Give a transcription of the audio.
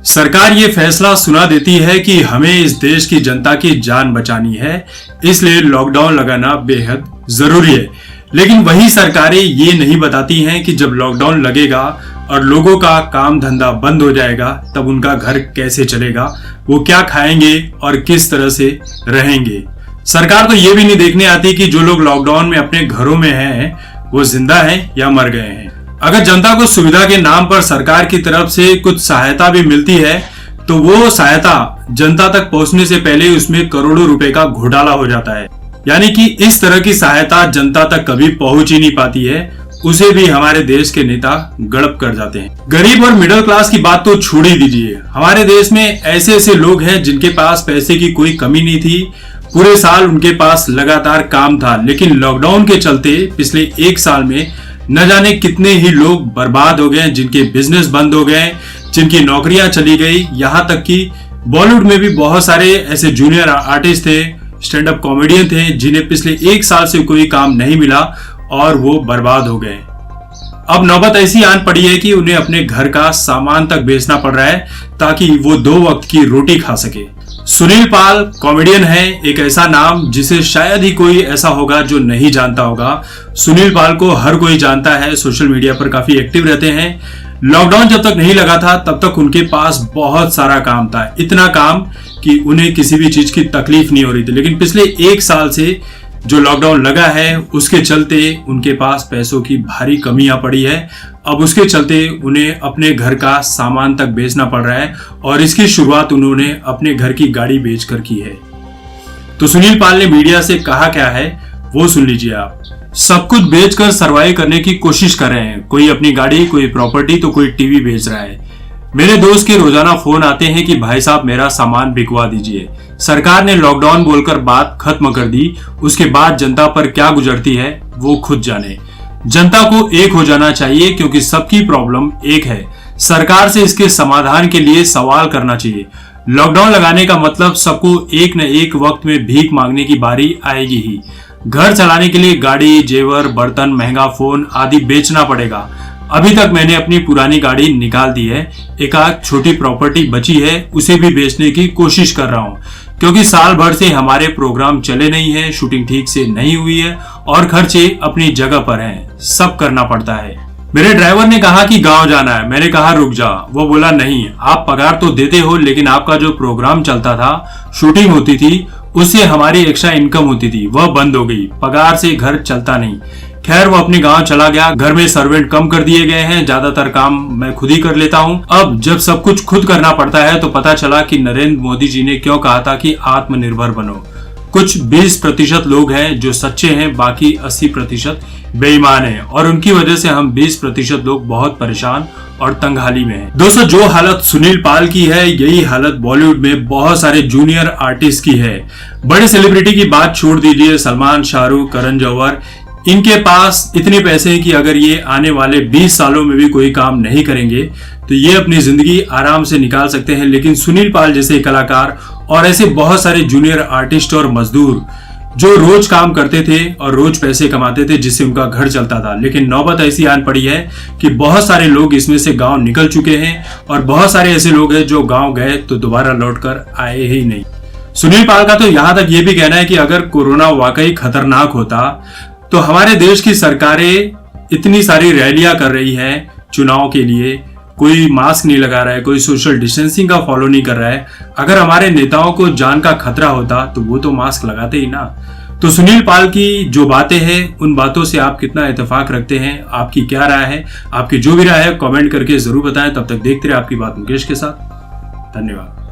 सरकार ये फैसला सुना देती है कि हमें इस देश की जनता की जान बचानी है, इसलिए लॉकडाउन लगाना बेहद जरूरी है। लेकिन वही सरकारें ये नहीं बताती हैं कि जब लॉकडाउन लगेगा और लोगों का काम धंधा बंद हो जाएगा तब उनका घर कैसे चलेगा, वो क्या खाएंगे और किस तरह से रहेंगे। सरकार तो ये भी नहीं देखने आती कि जो लोग लॉकडाउन में अपने घरों में हैं वो जिंदा हैं या मर गए हैं। अगर जनता को सुविधा के नाम पर सरकार की तरफ से कुछ सहायता भी मिलती है तो वो सहायता जनता तक पहुंचने से पहले उसमें करोड़ों रुपए का घोटाला हो जाता है। यानी कि इस तरह की सहायता जनता तक कभी पहुंच ही नहीं पाती है, उसे भी हमारे देश के नेता गड़प कर जाते हैं। गरीब और मिडिल क्लास की बात तो छोड़ ही दीजिए, हमारे देश में ऐसे ऐसे लोग हैं जिनके पास पैसे की कोई कमी नहीं थी, पूरे साल उनके पास लगातार काम था, लेकिन लॉकडाउन के चलते पिछले एक साल में न जाने कितने ही लोग बर्बाद हो गए, जिनके बिजनेस बंद हो गए, जिनकी नौकरियां चली गई। यहाँ तक कि बॉलीवुड में भी बहुत सारे ऐसे जूनियर आर्टिस्ट थे, स्टैंड अप कॉमेडियन थे, जिन्हें पिछले एक साल से कोई काम नहीं मिला और वो बर्बाद हो गए। अब नौबत ऐसी आन पड़ी है कि उन्हें अपने घर का सामान तक बेचना पड़ रहा है ताकि वो 2 वक्त की रोटी खा सके। सुनील पाल कॉमेडियन है, एक ऐसा नाम जिसे शायद ही कोई ऐसा होगा जो नहीं जानता होगा। सुनील पाल को हर कोई जानता है, सोशल मीडिया पर काफी एक्टिव रहते हैं। लॉकडाउन जब तक नहीं लगा था तब तक उनके पास बहुत सारा काम था, इतना काम कि उन्हें किसी भी चीज की तकलीफ नहीं हो रही थी। लेकिन पिछले एक साल से जो लॉकडाउन लगा है उसके चलते उनके पास पैसों की भारी कमियां पड़ी है। अब उसके चलते उन्हें अपने घर का सामान तक बेचना पड़ रहा है और इसकी शुरुआत उन्होंने अपने घर की गाड़ी बेचकर की है। तो सुनील पाल ने मीडिया से कहा क्या है वो सुन लीजिए आप। सब कुछ बेचकर सरवाइव करने की कोशिश कर रहे हैं, कोई अपनी गाड़ी, कोई प्रॉपर्टी, तो कोई टीवी बेच रहा है। मेरे दोस्त के रोजाना फोन आते हैं कि भाई साहब मेरा सामान बिकवा दीजिए। सरकार ने लॉकडाउन बोलकर बात खत्म कर दी, उसके बाद जनता पर क्या गुजरती है वो खुद जाने। जनता को एक हो जाना चाहिए क्योंकि सबकी प्रॉब्लम एक है। सरकार से इसके समाधान के लिए सवाल करना चाहिए। लॉकडाउन लगाने का मतलब सबको एक न एक वक्त में भीख मांगने की बारी आएगी ही। घर चलाने के लिए गाड़ी, जेवर, बर्तन, महंगा फोन आदि बेचना पड़ेगा। अभी तक मैंने अपनी पुरानी गाड़ी निकाल दी है, एक आध छोटी प्रॉपर्टी बची है, उसे भी बेचने की कोशिश कर रहा हूँ क्योंकि साल भर से हमारे प्रोग्राम चले नहीं है, शूटिंग ठीक से नहीं हुई है और खर्चे अपनी जगह पर हैं, सब करना पड़ता है। मेरे ड्राइवर ने कहा कि गांव जाना है, मैंने कहा रुक जा। वो बोला नहीं, आप पगार तो देते हो लेकिन आपका जो प्रोग्राम चलता था, शूटिंग होती थी, उससे हमारी एक्स्ट्रा इनकम होती थी, वह बंद हो गई। पगार से घर चलता नहीं। खैर वो अपने गांव चला गया। घर में सर्वेंट कम कर दिए गए हैं, ज्यादातर काम मैं खुद ही कर लेता हूं। अब जब सब कुछ खुद करना पड़ता है तो पता चला कि नरेंद्र मोदी जी ने क्यों कहा था कि आत्मनिर्भर बनो। कुछ 20% लोग हैं जो सच्चे हैं, बाकी 80% बेईमान हैं और उनकी वजह से हम 20% लोग बहुत परेशान और तंगहाली में हैं। दोस्तों, जो हालत सुनील पाल की है यही हालत बॉलीवुड में बहुत सारे जूनियर आर्टिस्ट की है। बड़े सेलिब्रिटी की बात छोड़ दीजिए, सलमान, शाहरुख, करण जौहर, इनके पास इतने पैसे हैं कि अगर ये आने वाले 20 सालों में भी कोई काम नहीं करेंगे तो ये अपनी जिंदगी आराम से निकाल सकते हैं। लेकिन सुनील पाल जैसे कलाकार और ऐसे बहुत सारे जूनियर आर्टिस्ट और मजदूर जो रोज काम करते थे और रोज पैसे कमाते थे जिससे उनका घर चलता था, लेकिन नौबत ऐसी आन पड़ी है कि बहुत सारे लोग इसमें से गांव निकल चुके हैं और बहुत सारे ऐसे लोग हैं जो गांव गए तो दोबारा लौटकर आए ही नहीं। सुनील पाल का तो यहां तक ये भी कहना है कि अगर कोरोना वाकई खतरनाक होता तो हमारे देश की सरकारें इतनी सारी रैलियां कर रही हैं चुनाव के लिए, कोई मास्क नहीं लगा रहा है, कोई सोशल डिस्टेंसिंग का फॉलो नहीं कर रहा है। अगर हमारे नेताओं को जान का खतरा होता तो वो तो मास्क लगाते ही ना। तो सुनील पाल की जो बातें हैं उन बातों से आप कितना इत्तेफाक रखते हैं, आपकी क्या राय है? आपकी जो भी राय है कमेंट करके जरूर बताएं। तब तक देखते रहे आपकी बात मुकेश के साथ। धन्यवाद।